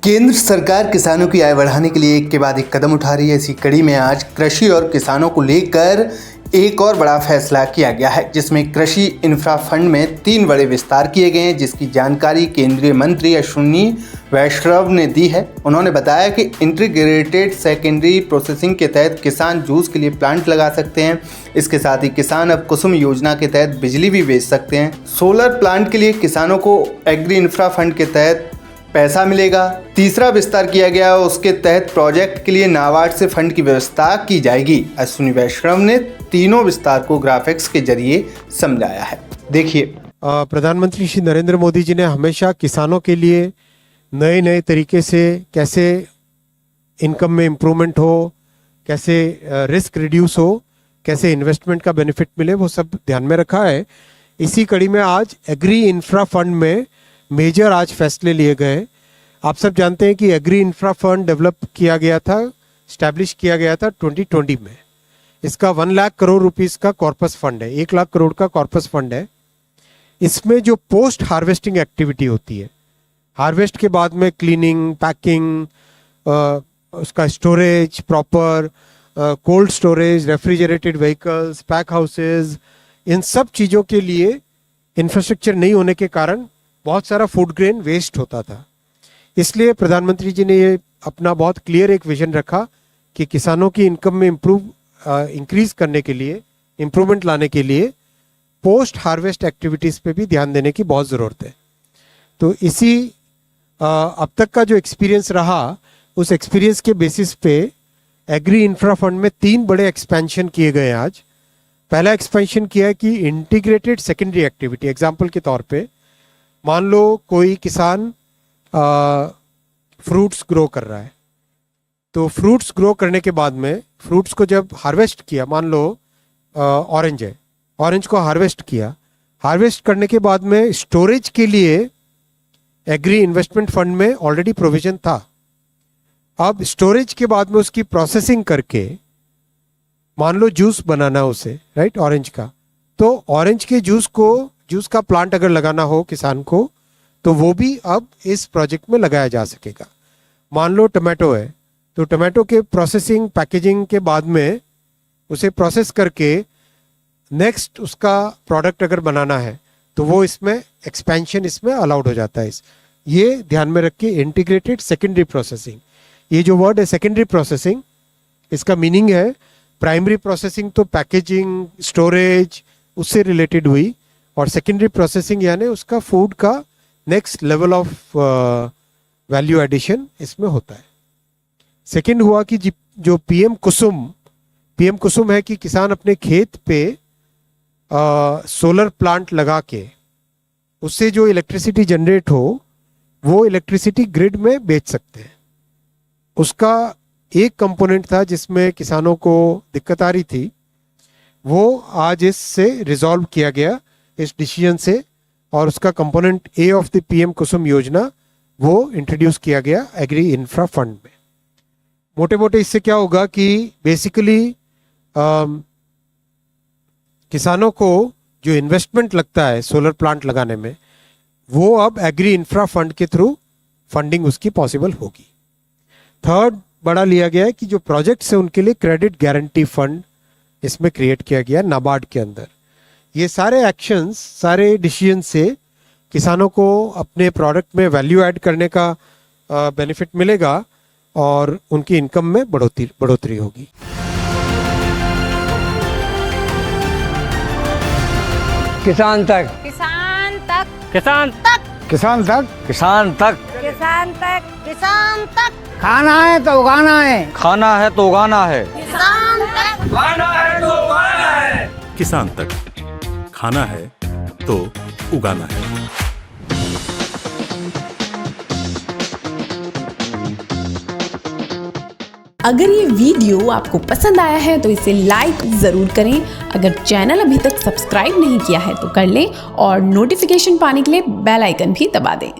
केंद्र सरकार किसानों की आय बढ़ाने के लिए एक के बाद एक कदम उठा रही है। इसी कड़ी में आज कृषि और किसानों को लेकर एक और बड़ा फैसला किया गया है, जिसमें कृषि इंफ्रा फंड में 3 बड़े विस्तार किए गए हैं, जिसकी जानकारी केंद्रीय मंत्री अश्विनी वैष्णव ने दी है। उन्होंने बताया कि इंटीग्रेटेड सेकेंडरी प्रोसेसिंग के तहत किसान जूस के लिए प्लांट लगा सकते हैं। इसके साथ ही किसान अब कुसुम योजना के तहत बिजली भी बेच सकते हैं। सोलर प्लांट के लिए किसानों को एग्री इंफ्रा फंड के तहत पैसा मिलेगा। तीसरा विस्तार किया गया, उसके तहत प्रोजेक्ट के लिए नाबार्ड से फंड की व्यवस्था की जाएगी। अश्विनी वैष्णव ने तीनों विस्तार को ग्राफिक्स के जरिए समझाया है। देखिए, प्रधानमंत्री श्री नरेंद्र मोदी जी ने हमेशा किसानों के लिए नए नए तरीके से कैसे इनकम में इम्प्रूवमेंट हो, कैसे रिस्क रिड्यूस हो, कैसे इन्वेस्टमेंट का बेनिफिट मिले, वो सब ध्यान में रखा है। इसी कड़ी में आज एग्री इंफ्रा फंड में मेजर आज फैसले लिए गए। आप सब जानते हैं कि एग्री इंफ्रा फंड डेवलप किया गया था, स्टैब्लिश किया गया था 2020 में। इसका 1 लाख करोड़ रुपीस का कॉर्पस फंड है, 1 लाख करोड़ का कॉर्पस फंड है। इसमें जो पोस्ट हार्वेस्टिंग एक्टिविटी होती है, हार्वेस्ट के बाद में क्लीनिंग, पैकिंग, उसका storage, proper cold storage, refrigerated vehicles, pack houses, इन सब चीज़ों के लिए इंफ्रास्ट्रक्चर नहीं होने के कारण बहुत सारा फूड ग्रेन वेस्ट होता था। इसलिए प्रधानमंत्री जी ने ये अपना बहुत क्लियर एक विजन रखा कि किसानों की इनकम में इंक्रीज करने के लिए, इम्प्रूवमेंट लाने के लिए पोस्ट हार्वेस्ट एक्टिविटीज़ पे भी ध्यान देने की बहुत ज़रूरत है। तो इसी अब तक का जो एक्सपीरियंस रहा, उस एक्सपीरियंस के बेसिस पे एग्री इंफ्रा फंड में 3 बड़े एक्सपेंशन किए गए आज। पहला एक्सपेंशन किया है कि इंटीग्रेटेड सेकेंडरी एक्टिविटी, एग्जाम्पल के तौर पे मान लो कोई किसान फ्रूट्स ग्रो कर रहा है, तो फ्रूट्स ग्रो करने के बाद में फ्रूट्स को जब हार्वेस्ट किया, मान लो ऑरेंज है, ऑरेंज को हार्वेस्ट किया, हार्वेस्ट करने के बाद में स्टोरेज के लिए एग्री इन्वेस्टमेंट फंड में ऑलरेडी प्रोविजन था। अब स्टोरेज के बाद में उसकी प्रोसेसिंग करके मान लो जूस बनाना उसे, राइट, ऑरेंज का, तो ऑरेंज के जूस का प्लांट अगर लगाना हो किसान को, तो वो भी अब इस प्रोजेक्ट में लगाया जा सकेगा। मान लो टमाटो है, तो टमाटो के प्रोसेसिंग, पैकेजिंग के बाद में उसे प्रोसेस करके नेक्स्ट उसका प्रोडक्ट अगर बनाना है, तो वो इसमें एक्सपेंशन इसमें अलाउड हो जाता है। ये ध्यान में रख के इंटीग्रेटेड सेकेंडरी प्रोसेसिंग, ये जो वर्ड है सेकेंडरी प्रोसेसिंग, इसका मीनिंग है प्राइमरी प्रोसेसिंग तो पैकेजिंग, स्टोरेज उससे रिलेटेड हुई, और सेकेंडरी प्रोसेसिंग यानी उसका फूड का next level of value addition इसमें होता है। सेकेंड हुआ कि जो पीएम कुसुम है कि किसान अपने खेत पे सोलर प्लांट लगा के उससे जो इलेक्ट्रिसिटी जनरेट हो, वो इलेक्ट्रिसिटी ग्रिड में बेच सकते हैं। उसका एक कंपोनेंट था जिसमें किसानों को दिक्कत आ रही थी, वो आज इससे रिजॉल्व किया गया इस डिसीजन से, और उसका component A of the PM Kusum योजना वो इंट्रोड्यूस किया गया एग्री इंफ्रा फंड में। मोटे मोटे इससे क्या होगा कि बेसिकली किसानों को जो इन्वेस्टमेंट लगता है सोलर प्लांट लगाने में, वो अब एग्री इंफ्रा फंड के थ्रू फंडिंग उसकी पॉसिबल होगी। थर्ड बड़ा लिया गया है कि जो प्रोजेक्ट्स है उनके लिए क्रेडिट गारंटी फंड इसमें क्रिएट किया गया नाबार्ड के अंदर। ये सारे एक्शंस, सारे डिसीजन से किसानों को अपने प्रोडक्ट में वैल्यू ऐड करने का बेनिफिट मिलेगा और उनकी इनकम में बढ़ोतरी होगी। किसान तक, किसान तक, किसान तक, किसान तक, किसान तक, किसान तक, किसान तक। खाना है तो उगाना है, खाना है तो उगाना है, किसान तक, खाना है तो उगाना है, किसान तक, खाना है तो उगाना है। अगर ये वीडियो आपको पसंद आया है तो इसे लाइक ज़रूर करें। अगर चैनल अभी तक सब्सक्राइब नहीं किया है तो कर लें, और नोटिफिकेशन पाने के लिए बेल आइकन भी दबा दें।